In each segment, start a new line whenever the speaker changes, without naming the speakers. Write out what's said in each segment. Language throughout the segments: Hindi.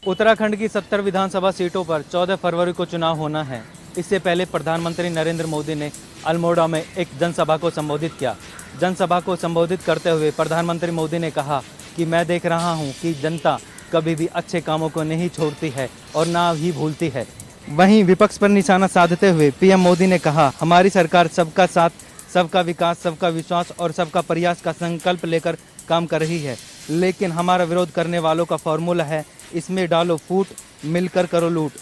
उत्तराखंड की 70 विधानसभा सीटों पर 14 फरवरी को चुनाव होना है। इससे पहले प्रधानमंत्री नरेंद्र मोदी ने अल्मोड़ा में एक जनसभा को संबोधित किया। जनसभा को संबोधित करते हुए प्रधानमंत्री मोदी ने कहा कि मैं देख रहा हूं कि जनता कभी भी अच्छे कामों को नहीं छोड़ती है और ना ही भूलती है। वहीं विपक्ष पर निशाना साधते हुए पीएम मोदी ने कहा, हमारी सरकार सबका साथ, सबका विकास, सबका विश्वास और सबका प्रयास का संकल्प लेकर काम कर रही है, लेकिन हमारा विरोध करने वालों का फॉर्मूला है, इसमें डालो फूट, मिलकर करो लूट।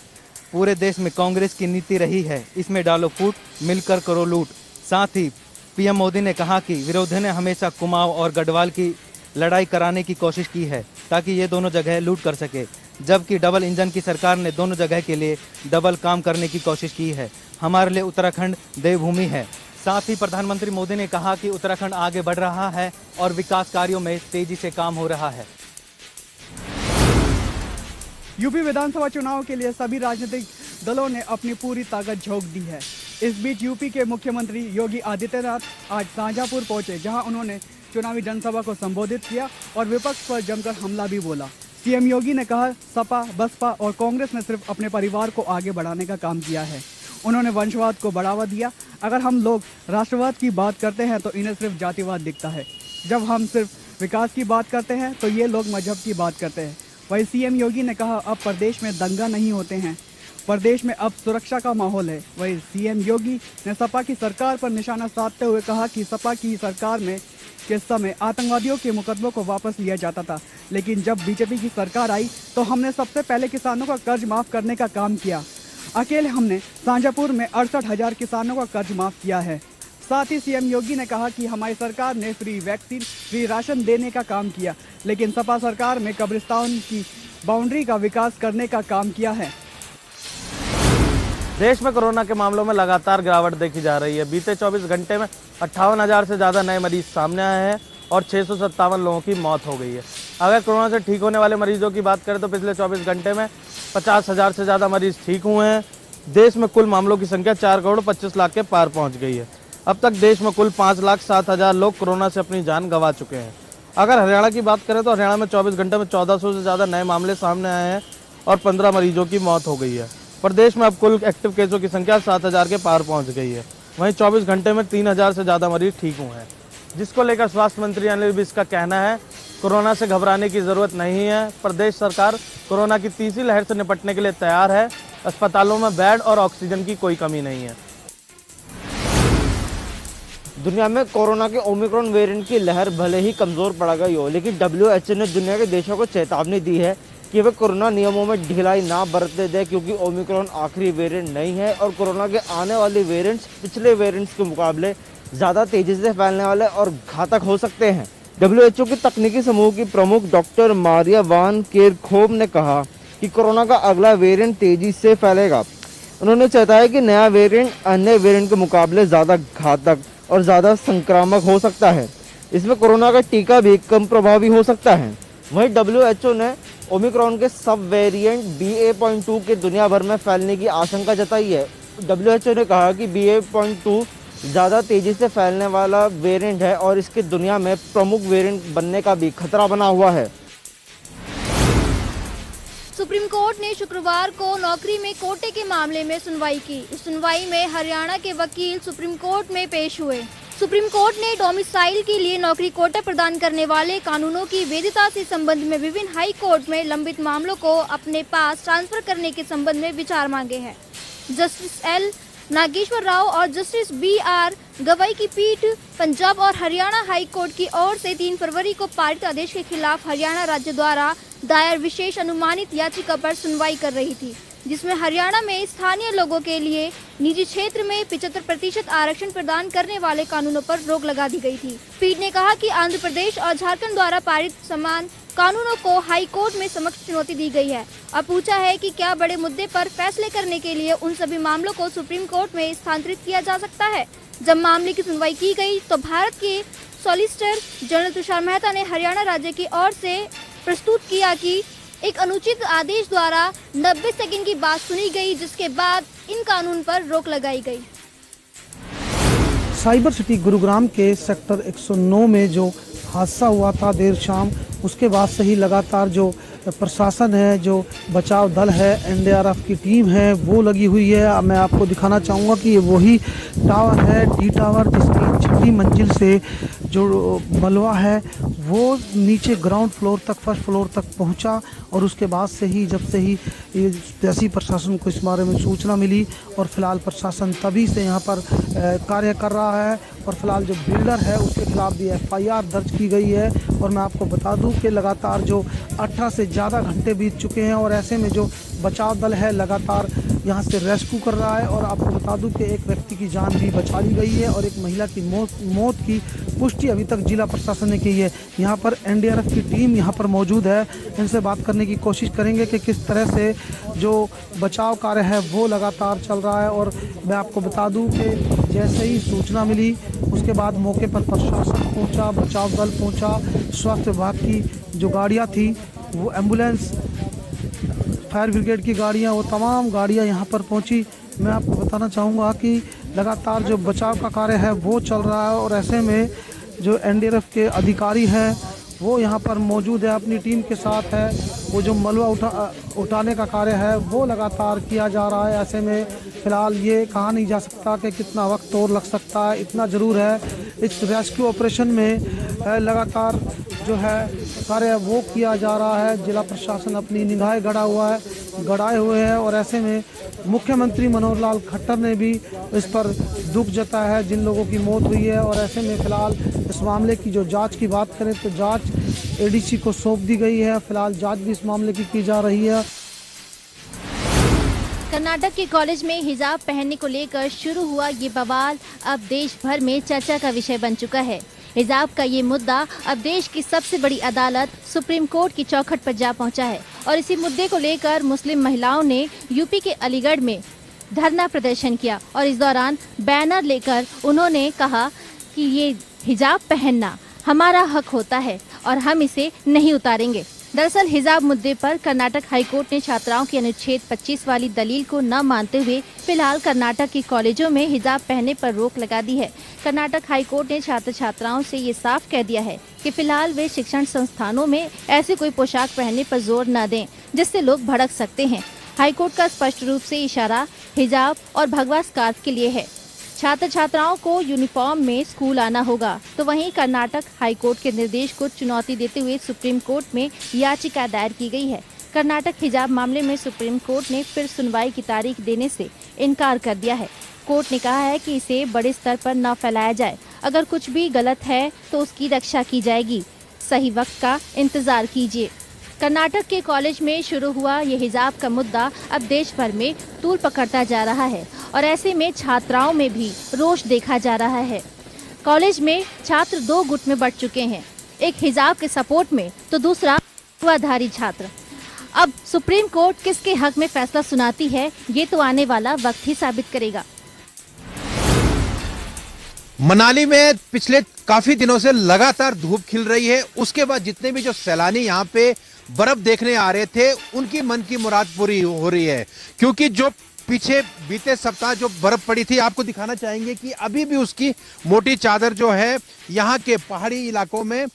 पूरे देश में कांग्रेस की नीति रही है, इसमें डालो फूट, मिलकर करो लूट। साथ ही पीएम मोदी ने कहा कि विरोधी ने हमेशा कुमाऊं और गढ़वाल की लड़ाई कराने की कोशिश की है ताकि ये दोनों जगह लूट कर सके, जबकि डबल इंजन की सरकार ने दोनों जगह के लिए डबल काम करने की कोशिश की है। हमारे लिए उत्तराखंड देवभूमि है। साथ ही प्रधानमंत्री मोदी ने कहा कि उत्तराखंड आगे बढ़ रहा है और विकास कार्यों में तेजी से काम हो रहा है।
यूपी विधानसभा चुनाव के लिए सभी राजनीतिक दलों ने अपनी पूरी ताकत झोंक दी है। इस बीच यूपी के मुख्यमंत्री योगी आदित्यनाथ आज शाहजहांपुर पहुंचे, जहां उन्होंने चुनावी जनसभा को संबोधित किया और विपक्ष पर जमकर हमला भी बोला। सीएम योगी ने कहा, सपा, बसपा और कांग्रेस ने सिर्फ अपने परिवार को आगे बढ़ाने का काम किया है। उन्होंने वंशवाद को बढ़ावा दिया। अगर हम लोग राष्ट्रवाद की बात करते हैं तो इन्हें सिर्फ जातिवाद दिखता है। जब हम सिर्फ विकास की बात करते हैं तो ये लोग मजहब की बात करते हैं। वहीं सीएम योगी ने कहा, अब प्रदेश में दंगा नहीं होते हैं, प्रदेश में अब सुरक्षा का माहौल है। वहीं सीएम योगी ने सपा की सरकार पर निशाना साधते हुए कहा कि सपा की सरकार में के समय आतंकवादियों के मुकदमों को वापस लिया जाता था, लेकिन जब बीजेपी की सरकार आई तो हमने सबसे पहले किसानों का कर्ज माफ करने का काम किया। अकेले हमने शाहजहांपुर में 68,000 किसानों का कर्ज माफ किया है। साथ ही सीएम योगी ने कहा कि हमारी सरकार ने फ्री वैक्सीन, फ्री राशन देने का काम किया, लेकिन सपा सरकार में कब्रिस्तान की बाउंड्री का विकास करने का काम किया है।
देश में कोरोना के मामलों में लगातार गिरावट देखी जा रही है। बीते 24 घंटे में 58,000 से ज़्यादा नए मरीज सामने आए हैं और 657 लोगों की मौत हो गई है। अगर कोरोना से ठीक होने वाले मरीजों की बात करें तो पिछले 24 घंटे में 50,000 से ज़्यादा मरीज ठीक हुए हैं। देश में कुल मामलों की संख्या 4 करोड़ 25 लाख के पार पहुँच गई है। अब तक देश में कुल 5,07,000 लोग कोरोना से अपनी जान गंवा चुके हैं। अगर हरियाणा की बात करें तो हरियाणा में 24 घंटे में 1400 से ज़्यादा नए मामले सामने आए हैं और 15 मरीजों की मौत हो गई है। प्रदेश में अब कुल एक्टिव केसों की संख्या 7,000 के पार पहुंच गई है। वहीं 24 घंटे में 3,000 से ज़्यादा मरीज ठीक हुए हैं, जिसको लेकर स्वास्थ्य मंत्री अनिल विज का कहना है, कोरोना से घबराने की ज़रूरत नहीं है। प्रदेश सरकार कोरोना की तीसरी लहर से निपटने के लिए तैयार है। अस्पतालों में बेड और ऑक्सीजन की कोई कमी नहीं है।
दुनिया में कोरोना के ओमिक्रॉन वेरिएंट की लहर भले ही कमज़ोर पड़ गई हो, लेकिन WHO ने दुनिया के देशों को चेतावनी दी है कि वे कोरोना नियमों में ढिलाई ना बरतने दें, क्योंकि ओमिक्रॉन आखिरी वेरिएंट नहीं है और कोरोना के आने वाले वेरिएंट्स पिछले वेरिएंट्स के मुकाबले ज़्यादा तेज़ी से फैलने वाले और घातक हो सकते हैं। WHO की तकनीकी समूह की प्रमुख डॉक्टर मारिया वान केरखोव ने कहा कि कोरोना का अगला वेरिएंट तेज़ी से फैलेगा। उन्होंने चेताया कि नया वेरिएंट अन्य वेरिएंट के मुकाबले ज़्यादा घातक और ज़्यादा संक्रामक हो सकता है। इसमें कोरोना का टीका भी कम प्रभावी हो सकता है। वहीं WHO ने ओमिक्रॉन के सब वेरिएंट BA.2 के दुनिया भर में फैलने की आशंका जताई है। WHO ने कहा कि BA.2 ज़्यादा तेज़ी से फैलने वाला वेरिएंट है और इसके दुनिया में प्रमुख वेरिएंट बनने का भी खतरा बना हुआ है।
सुप्रीम कोर्ट ने शुक्रवार को नौकरी में कोटे के मामले में सुनवाई की। इस सुनवाई में हरियाणा के वकील सुप्रीम कोर्ट में पेश हुए। सुप्रीम कोर्ट ने डोमिसाइल के लिए नौकरी कोटा प्रदान करने वाले कानूनों की वैधता से संबंध में विभिन्न हाई कोर्ट में लंबित मामलों को अपने पास ट्रांसफर करने के संबंध में विचार मांगे हैं। जस्टिस एल नागेश्वर राव और जस्टिस BR गवाई की पीठ पंजाब और हरियाणा हाई कोर्ट की ओर से 3 फरवरी को पारित आदेश के खिलाफ हरियाणा राज्य द्वारा दायर विशेष अनुमानित याचिका पर सुनवाई कर रही थी, जिसमें हरियाणा में स्थानीय लोगों के लिए निजी क्षेत्र में 75% आरक्षण प्रदान करने वाले कानूनों पर रोक लगा दी गई थी। पीठ ने कहा कि आंध्र प्रदेश और झारखंड द्वारा पारित समान कानूनों को हाई कोर्ट में समक्ष चुनौती दी गई है। अब पूछा है कि क्या बड़े मुद्दे पर फैसले करने के लिए उन सभी मामलों को सुप्रीम कोर्ट में स्थानांतरित किया जा सकता है। जब मामले की सुनवाई की गई तो भारत के सॉलिसिटर जनरल तुषार मेहता ने हरियाणा राज्य की ओर से प्रस्तुत किया कि एक अनुचित आदेश द्वारा 90 सेकंड की बात सुनी गई, जिसके बाद इन कानून पर रोक लगाई गई।
साइबर सिटी गुरुग्राम के सेक्टर 109 में जो हादसा हुआ था देर शाम, उसके बाद से ही लगातार जो प्रशासन है, जो बचाव दल है, एनडीआरएफ की टीम है, वो लगी हुई है। मैं आपको दिखाना चाहूँगा कि ये वही टावर है, टी टावर, जिसकी 6वीं मंजिल से जो मलबा है वो नीचे ग्राउंड फ्लोर तक, फर्स्ट फ्लोर तक पहुंचा। और उसके बाद से ही, जब से ही जैसी प्रशासन को इस बारे में सूचना मिली, और फिलहाल प्रशासन तभी से यहाँ पर कार्य कर रहा है। और फिलहाल जो बिल्डर है उसके खिलाफ भी FIR दर्ज की गई है। और मैं आपको बता दूं कि लगातार जो 18 से ज़्यादा घंटे बीत चुके हैं, और ऐसे में जो बचाव दल है लगातार यहाँ से रेस्क्यू कर रहा है। और आपको बता दूं कि एक व्यक्ति की जान भी बचा ली गई है, और एक महिला की मौत की पुष्टि अभी तक जिला प्रशासन ने की है। यहाँ पर NDRF की टीम यहाँ पर मौजूद है, इनसे बात करने की कोशिश करेंगे कि किस तरह से जो बचाव कार्य है वो लगातार चल रहा है। और मैं आपको बता दूं कि जैसे ही सूचना मिली उसके बाद मौके पर प्रशासन पहुंचा, बचाव दल पहुंचा, स्वास्थ्य विभाग की जो गाड़ियां थी, वो एम्बुलेंस, फायर ब्रिगेड की गाड़ियां, वो तमाम गाड़ियां यहां पर पहुंची। मैं आपको बताना चाहूँगा कि लगातार जो बचाव का कार्य है वो चल रहा है। और ऐसे में जो NDRF के अधिकारी हैं वो यहाँ पर मौजूद है, अपनी टीम के साथ है। वो जो मलबा उठाने का कार्य है वो लगातार किया जा रहा है। ऐसे में फ़िलहाल ये कहा नहीं जा सकता कि कितना वक्त और लग सकता है। इतना ज़रूर है इस रेस्क्यू ऑपरेशन में लगातार जो है कार्य वो किया जा रहा है। जिला प्रशासन अपनी निगाहें गड़ाए हुए है। और ऐसे में मुख्यमंत्री मनोहर लाल खट्टर ने भी इस पर दुख जताया है जिन लोगों की मौत हुई है। और ऐसे में फ़िलहाल इस मामले की जो जांच की बात करें तो जांच ADC को सौंप दी गई है। फिलहाल जांच भी इस मामले की जा रही है।
कर्नाटक के कॉलेज में हिजाब पहनने को लेकर शुरू हुआ ये बवाल अब देश भर में चर्चा का विषय बन चुका है। हिजाब का ये मुद्दा अब देश की सबसे बड़ी अदालत सुप्रीम कोर्ट की चौखट पर जा पहुंचा है। और इसी मुद्दे को लेकर मुस्लिम महिलाओं ने यूपी के अलीगढ़ में धरना प्रदर्शन किया। और इस दौरान बैनर लेकर उन्होंने कहा कि ये हिजाब पहनना हमारा हक होता है और हम इसे नहीं उतारेंगे। दरअसल हिजाब मुद्दे पर कर्नाटक हाईकोर्ट ने छात्राओं की अनुच्छेद 25 वाली दलील को न मानते हुए फिलहाल कर्नाटक के कॉलेजों में हिजाब पहनने पर रोक लगा दी है। कर्नाटक हाईकोर्ट ने छात्र छात्राओं से ये साफ कह दिया है कि फिलहाल वे शिक्षण संस्थानों में ऐसी कोई पोशाक पहनने पर जोर न दें जिससे लोग भड़क सकते हैं। हाईकोर्ट का स्पष्ट रूप से इशारा हिजाब और भगवा स्कार्फ के लिए है। छात्र छात्राओं को यूनिफॉर्म में स्कूल आना होगा। तो वहीं कर्नाटक हाईकोर्ट के निर्देश को चुनौती देते हुए सुप्रीम कोर्ट में याचिका दायर की गई है। कर्नाटक हिजाब मामले में सुप्रीम कोर्ट ने फिर सुनवाई की तारीख देने से इनकार कर दिया है। कोर्ट ने कहा है कि इसे बड़े स्तर पर न फैलाया जाए। अगर कुछ भी गलत है तो उसकी रक्षा की जाएगी। सही वक्त का इंतजार कीजिए। कर्नाटक के कॉलेज में शुरू हुआ ये हिजाब का मुद्दा अब देश भर में तूल पकड़ता जा रहा है। और ऐसे में छात्राओं में भी रोष देखा जा रहा है। कॉलेज में छात्र दो गुट में बंट चुके हैं, एक हिजाब के सपोर्ट में तो दूसरा हुआधारी छात्र। अब सुप्रीम कोर्ट किसके हक में फैसला सुनाती है ये तो आने वाला वक्त ही साबित करेगा।
मनाली में पिछले काफी दिनों से लगातार धूप खिल रही है। उसके बाद जितने भी जो सैलानी यहाँ पे बर्फ देखने आ रहे थे उनकी मन की मुराद पूरी हो रही है, क्योंकि जो पीछे बीते सप्ताह जो बर्फ पड़ी थी, आपको दिखाना चाहेंगे कि अभी भी उसकी मोटी चादर जो है यहाँ के पहाड़ी इलाकों में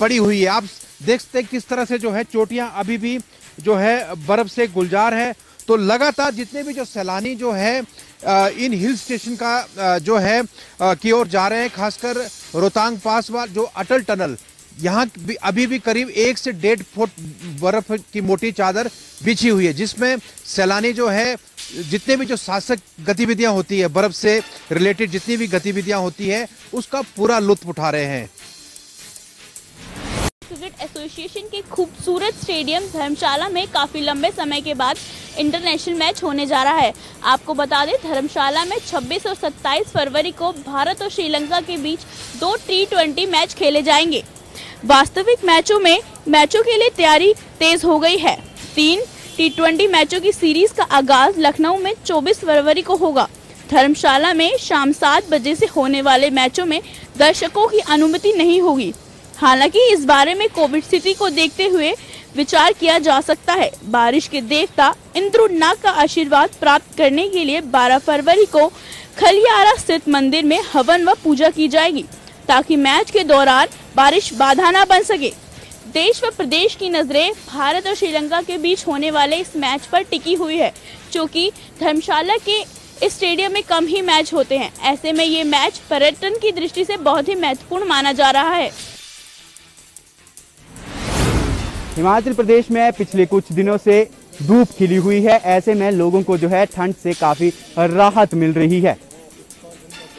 पड़ी हुई है। आप देख सकते हैं किस तरह से जो है चोटियां अभी भी जो है बर्फ से गुलजार है। तो लगातार जितने भी जो सैलानी जो है इन हिल स्टेशन का जो है की ओर जा रहे हैं, खासकर रोहतांग पास वाला जो अटल टनल, यहाँ अभी भी करीब 1 से 1.5 फुट बर्फ की मोटी चादर बिछी हुई है, जिसमें सैलानी जो है जितने भी जो शासक गतिविधियां होती है, बर्फ से रिलेटेड जितनी भी गतिविधियां होती है, उसका पूरा लुत्फ उठा रहे हैं।
क्रिकेट एसोसिएशन के खूबसूरत स्टेडियम धर्मशाला में काफी लंबे समय के बाद इंटरनेशनल मैच होने जा रहा है। आपको बता दें, धर्मशाला में 26 और 27 फरवरी को भारत और श्रीलंका के बीच 2 T20 मैच खेले जाएंगे। वास्तविक मैचों के लिए तैयारी तेज हो गई है। 3 T20 मैचों की सीरीज का आगाज लखनऊ में 24 फरवरी को होगा। धर्मशाला में शाम 7 बजे से होने वाले मैचों में दर्शकों की अनुमति नहीं होगी। हालांकि इस बारे में कोविड स्थिति को देखते हुए विचार किया जा सकता है। बारिश के देवता इंद्रनाग का आशीर्वाद प्राप्त करने के लिए 12 फरवरी को खलियारा स्थित मंदिर में हवन व पूजा की जाएगी, ताकि मैच के दौरान बारिश बाधा न बन सके। देश व प्रदेश की नजरें भारत और श्रीलंका के बीच होने वाले इस मैच पर टिकी हुई है, क्योंकि धर्मशाला के इस स्टेडियम में कम ही मैच होते हैं। ऐसे में ये मैच पर्यटन की दृष्टि से बहुत ही महत्वपूर्ण माना जा रहा है।
हिमाचल प्रदेश में पिछले कुछ दिनों से धूप खिली हुई है। ऐसे में लोगों को जो है ठंड से काफ़ी राहत मिल रही है।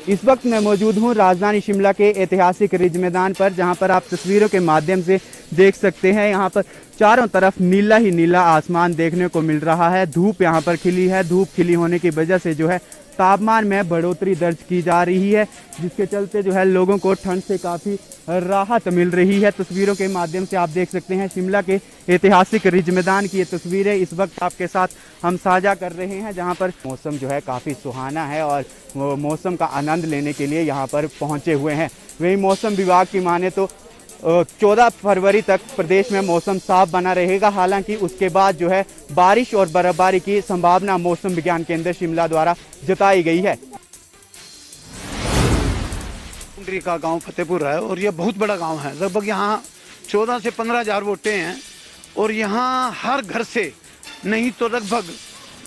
इस वक्त मैं मौजूद हूं राजधानी शिमला के ऐतिहासिक रिज मैदान पर, जहां पर आप तस्वीरों के माध्यम से देख सकते हैं। यहां पर चारों तरफ नीला ही नीला आसमान देखने को मिल रहा है। धूप यहां पर खिली है। धूप खिली होने की वजह से जो है तापमान में बढ़ोतरी दर्ज की जा रही है, जिसके चलते जो है लोगों को ठंड से काफ़ी राहत मिल रही है। तस्वीरों के माध्यम से आप देख सकते हैं शिमला के ऐतिहासिक रिज मैदान की ये तस्वीरें इस वक्त आपके साथ हम साझा कर रहे हैं, जहां पर मौसम जो है काफ़ी सुहाना है और वो मौसम का आनंद लेने के लिए यहाँ पर पहुँचे हुए हैं। वहीं मौसम विभाग की माने तो 14 फरवरी तक प्रदेश में मौसम साफ बना रहेगा। हालांकि उसके बाद जो है बारिश और बर्फबारी की संभावना मौसम विज्ञान केंद्र शिमला द्वारा जताई गई है।
कुंडरी का गांव फतेहपुर है और यह बहुत बड़ा गांव है। लगभग यहाँ 14 से 15 हज़ार वोटें हैं और यहाँ हर घर से नहीं तो लगभग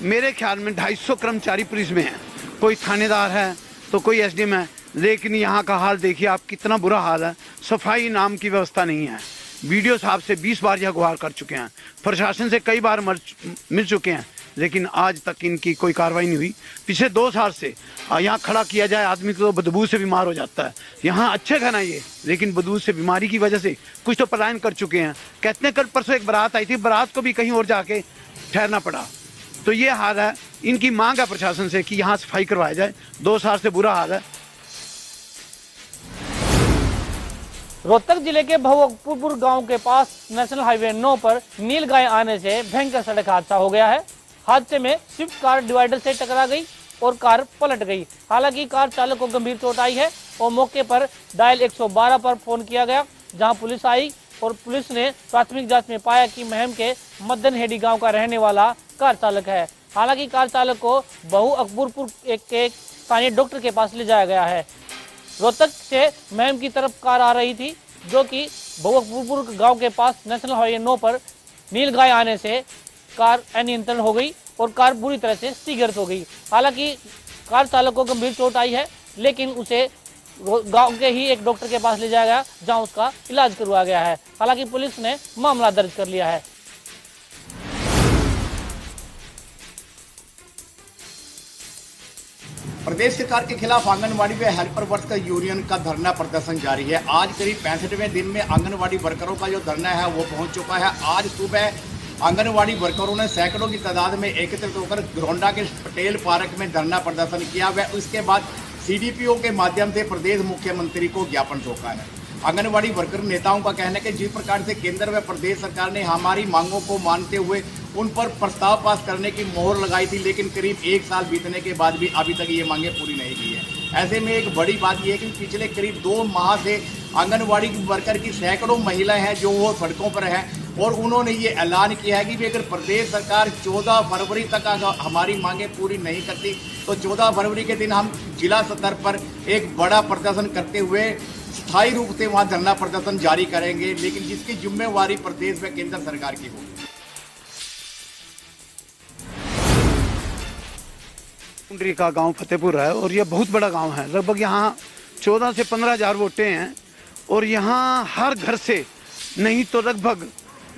मेरे ख्याल में 250 कर्मचारी पुलिस में हैं। कोई थानेदार है तो कोई एसडीएम है, लेकिन यहाँ का हाल देखिए आप, कितना बुरा हाल है। सफाई नाम की व्यवस्था नहीं है। वीडियो साहब से 20 बार यह गुहार कर चुके हैं, प्रशासन से कई बार मिल चुके हैं, लेकिन आज तक इनकी कोई कार्रवाई नहीं हुई। पिछले 2 साल से यहाँ खड़ा किया जाए आदमी तो बदबू से बीमार हो जाता है। यहाँ अच्छे खाना ये, लेकिन बदबू से बीमारी की वजह से कुछ तो पलायन कर चुके हैं। कहते हैं कल परसों एक बारात आई थी, बारात को भी कहीं और जाके ठहरना पड़ा। तो ये हाल है। इनकी मांग है प्रशासन से कि यहाँ सफाई करवाया जाए। 2 साल से बुरा हाल है।
रोहतक जिले के भवकपुर गांव के पास नेशनल हाईवे 9 पर नीलगाय आने से भयंकर सड़क हादसा हो गया है। हादसे में स्विफ्ट कार डिवाइडर से टकरा गई और कार पलट गई। हालांकि कार चालक को गंभीर चोट आई है और मौके पर डायल 112 पर फोन किया गया, जहां पुलिस आई और पुलिस ने प्राथमिक जांच में पाया कि महम के मदनहेड़ी गांव का रहने वाला कार चालक है। हालांकि कार चालक को बहु अकबरपुर के स्थानीय डॉक्टर के पास ले जाया गया है। रोहतक से महम की तरफ कार आ रही थी, जो कि बहुअकबरपुर गांव के पास नेशनल हाईवे 9 पर नीलगाय आने से कार अनियंत्रण हो गई और कार बुरी तरह से क्षतिग्रस्त हो गई। हालांकि कार चालक को गंभीर चोट आई है, लेकिन उसे गांव के ही एक डॉक्टर के पास ले जाया गया, जहां उसका इलाज करवाया गया है। हालांकि पुलिस ने मामला दर्ज कर लिया है।
प्रदेश सरकार के खिलाफ आंगनवाड़ी व हेल्पर वर्कर यूनियन का धरना प्रदर्शन जारी है। आज करीब 65वें दिन में आंगनवाड़ी वर्करों का जो धरना है वो पहुंच चुका है। आज सुबह आंगनवाड़ी वर्करों ने सैकड़ों की तादाद में एकत्रित होकर घरौंडा के पटेल पार्क में धरना प्रदर्शन किया। व उसके बाद सीडीपीओ के माध्यम से प्रदेश मुख्यमंत्री को ज्ञापन सौंपा है। आंगनवाड़ी वर्कर नेताओं का कहना है कि जिस प्रकार से केंद्र व प्रदेश सरकार ने हमारी मांगों को मानते हुए उन पर प्रस्ताव पास करने की मोहर लगाई थी, लेकिन करीब 1 साल बीतने के बाद भी अभी तक ये मांगें पूरी नहीं की है। ऐसे में एक बड़ी बात यह है कि पिछले करीब 2 माह से आंगनवाड़ी वर्कर की सैकड़ों महिलाएं हैं जो वो सड़कों पर हैं और उन्होंने ये ऐलान किया है कि अगर प्रदेश सरकार 14 फरवरी तक हमारी मांगें पूरी नहीं करती तो 14 फरवरी के दिन हम जिला स्तर पर एक बड़ा प्रदर्शन करते हुए स्थायी रूप से वहाँ धरना प्रदर्शन जारी करेंगे, लेकिन जिसकी जिम्मेवारी प्रदेश व केंद्र सरकार की होगी।
कुंडरी का गांव फतेहपुर है और यह बहुत बड़ा गांव है। लगभग यहाँ 14 से 15 हज़ार वोटें हैं और यहाँ हर घर से नहीं तो लगभग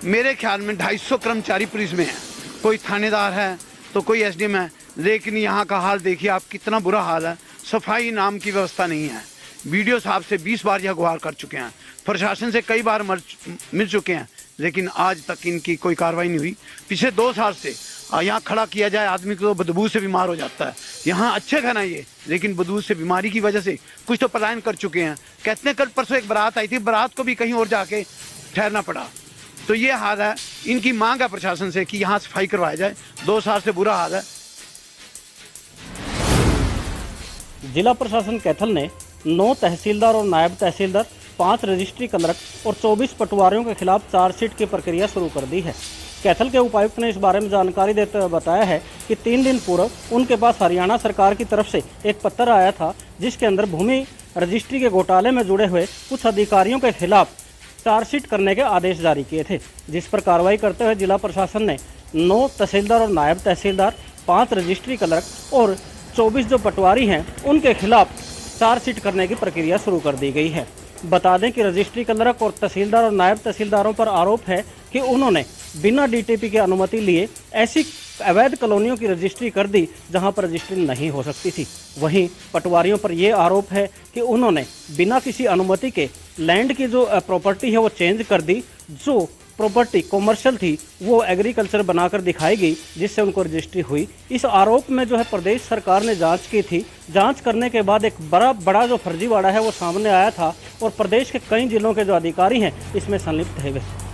मेरे ख्याल में 250 कर्मचारी पुलिस में हैं। कोई थानेदार है तो कोई एसडीएम है, लेकिन यहाँ का हाल देखिए आप, कितना बुरा हाल है। सफाई नाम की व्यवस्था नहीं है। वीडियो साहब से 20 बार यह गुहार कर चुके हैं, प्रशासन से कई बार मिल चुके हैं, लेकिन आज तक इनकी कोई कार्रवाई नहीं हुई। पिछले 2 साल से यहाँ खड़ा किया जाए आदमी तो बदबू से बीमार हो जाता है। यहाँ अच्छे खाना ये, लेकिन बदबू से बीमारी की वजह से कुछ तो पलायन कर चुके हैं। कहते हैं कल परसों एक बारात आई थी, बारात को भी कहीं और जाके ठहरना पड़ा। तो ये हाल है। इनकी मांग है प्रशासन से कि यहाँ सफाई करवाया जाए। 2 साल से बुरा हाल है।
जिला प्रशासन कैथल ने 9 तहसीलदार और नायब तहसीलदार, 5 रजिस्ट्री क्लर्क और 24 पटवारियों के खिलाफ चार्जशीट की प्रक्रिया शुरू कर दी है। कैथल के उपायुक्त ने इस बारे में जानकारी देते हुए बताया है कि 3 दिन पूर्व उनके पास हरियाणा सरकार की तरफ से एक पत्र आया था, जिसके अंदर भूमि रजिस्ट्री के घोटाले में जुड़े हुए कुछ अधिकारियों के खिलाफ चार्जशीट करने के आदेश जारी किए थे, जिस पर कार्रवाई करते हुए जिला प्रशासन ने 9 तहसीलदार और नायब तहसीलदार, 5 रजिस्ट्री क्लर्क और 24 जो पटवारी हैं उनके खिलाफ चार्जशीट करने की प्रक्रिया शुरू कर दी गई है। बता दें कि रजिस्ट्री क्लर्क और तहसीलदार और नायब तहसीलदारों पर आरोप है कि उन्होंने बिना डीटीपी की अनुमति लिए ऐसी अवैध कॉलोनियों की रजिस्ट्री कर दी जहां पर रजिस्ट्री नहीं हो सकती थी। वहीं पटवारियों पर यह आरोप है कि उन्होंने बिना किसी अनुमति के लैंड की जो प्रॉपर्टी है वो चेंज कर दी, जो प्रॉपर्टी कॉमर्शियल थी वो एग्रीकल्चर बनाकर दिखाई गई, जिससे उनको रजिस्ट्री हुई। इस आरोप में जो है प्रदेश सरकार ने जांच की थी। जांच करने के बाद एक बड़ा जो फर्जीवाड़ा है वो सामने आया था और प्रदेश के कई जिलों के जो अधिकारी हैं इसमें संलिप्त है।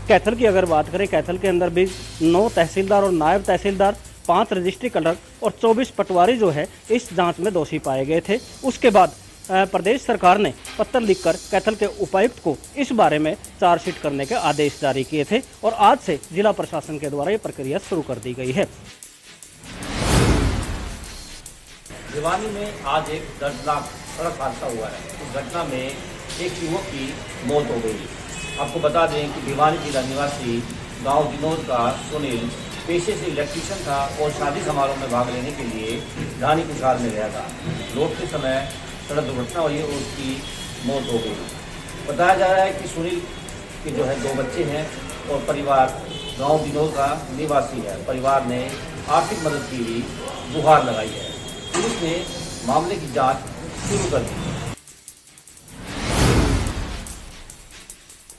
कैथल की अगर बात करें, कैथल के अंदर भी 9 तहसीलदार और नायब तहसीलदार, 5 रजिस्ट्री क्लर्क और 24 पटवारी जो है इस जांच में दोषी पाए गए थे। उसके बाद प्रदेश सरकार ने पत्र लिखकर कैथल के उपायुक्त को इस बारे में चार्जशीट करने के आदेश जारी किए थे और आज से जिला प्रशासन के द्वारा ये प्रक्रिया शुरू कर दी गई है।
भिवानी में आज एक दर्दनाक सड़क हादसा हुआ है। इस घटना में एक युवक की मौत हो गई। आपको बता दें कि भिवानी जिला निवासी गांव दिनोद का सुनील पेशे से इलेक्ट्रीशियन था और शादी समारोह में भाग लेने के लिए ढानी कुशाल में गया था। लौटते समय सड़क दुर्घटना हुई और उसकी मौत हो गई। बताया जा रहा है कि सुनील के जो है 2 बच्चे हैं और परिवार गांव दिनोद का निवासी है। परिवार ने आर्थिक मदद की भी गुहार लगाई है। पुलिस ने मामले की जांच शुरू कर दी है।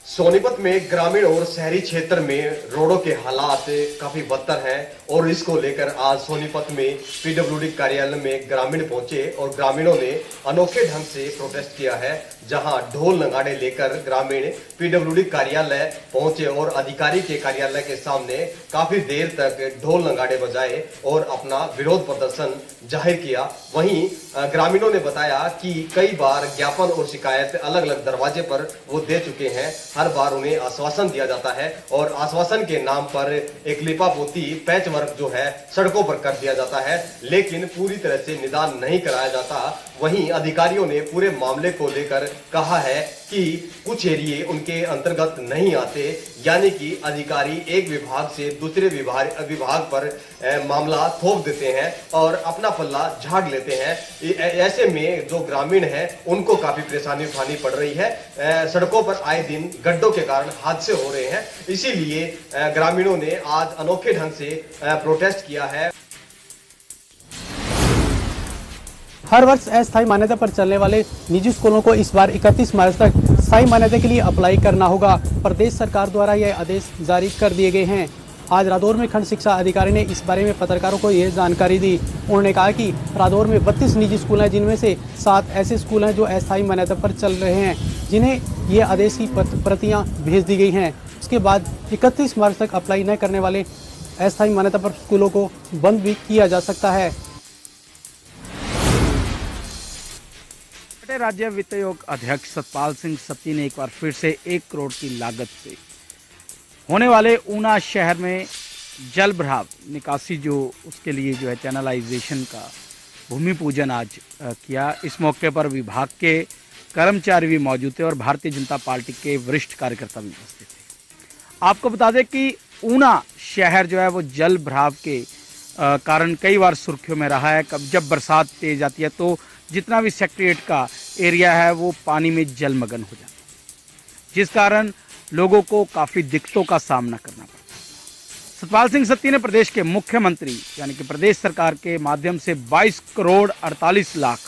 सोनीपत में ग्रामीण और शहरी क्षेत्र में रोडों के हालात काफी बदतर हैं और इसको लेकर आज सोनीपत में पीडब्ल्यूडी कार्यालय में ग्रामीण पहुंचे और ग्रामीणों ने अनोखे ढंग से प्रोटेस्ट किया है, जहां ढोल नगाड़े लेकर ग्रामीण पीडब्ल्यूडी कार्यालय पहुंचे और अधिकारी के कार्यालय के सामने काफी देर तक ढोल नगाड़े बजाए और अपना विरोध प्रदर्शन जाहिर किया। वहीं ग्रामीणों ने बताया कि कई बार ज्ञापन और शिकायत अलग अलग दरवाजे पर वो दे चुके हैं। हर बार उन्हें आश्वासन दिया जाता है और आश्वासन के नाम पर एक लिपापोती पैच वर्क जो है सड़कों पर कर दिया जाता है, लेकिन पूरी तरह से निदान नहीं कराया जाता। वहीं अधिकारियों ने पूरे मामले को लेकर कहा है कि कुछ एरिए उनके अंतर्गत नहीं आते, यानी कि अधिकारी एक विभाग से दूसरे विभाग पर मामला थोप देते हैं और अपना पल्ला झाड़ लेते हैं। ऐसे में जो ग्रामीण हैं उनको काफी परेशानी उठानी पड़ रही है। सड़कों पर आए दिन गड्ढों के कारण हादसे हो रहे हैं, इसीलिए ग्रामीणों ने आज अनोखे ढंग से प्रोटेस्ट किया है।
हर वर्ष अस्थायी मान्यता पर चलने वाले निजी स्कूलों को इस बार 31 मार्च तक स्थायी मान्यता के लिए अप्लाई करना होगा। प्रदेश सरकार द्वारा यह आदेश जारी कर दिए गए हैं। आज रादौर में खंड शिक्षा अधिकारी ने इस बारे में पत्रकारों को यह जानकारी दी। उन्होंने कहा कि रादौर में 32 निजी स्कूल हैं, जिनमें से 7 ऐसे स्कूल हैं जो अस्थायी मान्यता पर चल रहे हैं, जिन्हें ये आदेश की प्रतियां भेज दी गई हैं। उसके बाद 31 मार्च तक अप्लाई न करने वाले अस्थायी मान्यता पर स्कूलों को बंद भी किया जा सकता है।
राज्य वित्त आयोग अध्यक्ष सतपाल सिंह सत्ती ने एक बार फिर से 1 करोड़ की लागत से होने वाले ऊना शहर में जल भराव निकासी जो उसके लिए जो है चैनलाइजेशन का भूमि पूजन आज किया। इस मौके पर विभाग के कर्मचारी भी मौजूद थे और भारतीय जनता पार्टी के वरिष्ठ कार्यकर्ता भी उपस्थित थे। आपको बता दें कि ऊना शहर जो है वो जल भराव के कारण कई बार सुर्खियों में रहा है। जब बरसात तेज आती है तो जितना भी सेक्रेटरीट का एरिया है वो पानी में जलमग्न हो जाता है, जिस कारण लोगों को काफ़ी दिक्कतों का सामना करना पड़ता है। सतपाल सिंह सत्ती ने प्रदेश के मुख्यमंत्री यानी कि प्रदेश सरकार के माध्यम से 22 करोड़ 48 लाख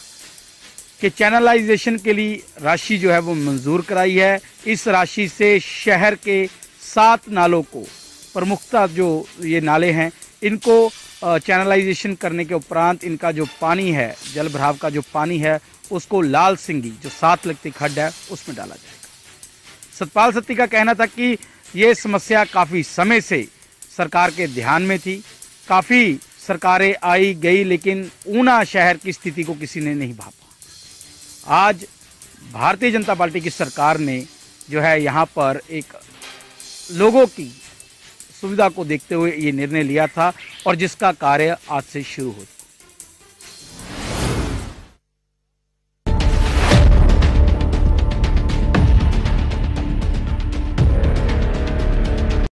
के चैनलाइजेशन के लिए राशि जो है वो मंजूर कराई है। इस राशि से शहर के 7 नालों को प्रमुखता जो ये नाले हैं इनको चैनलाइजेशन करने के उपरांत इनका जो पानी है, जल भराव का जो पानी है, उसको लाल सिंगी जो 7 लगती खड्ड है उसमें डाला जाएगा। सतपाल सत्ती का कहना था कि ये समस्या काफ़ी समय से सरकार के ध्यान में थी, काफ़ी सरकारें आई गई, लेकिन ऊना शहर की स्थिति को किसी ने नहीं भापा। आज भारतीय जनता पार्टी की सरकार ने जो है यहाँ पर एक लोगों की सुविधा को देखते हुए ये निर्णय लिया था और जिसका कार्य आज से शुरू होता है।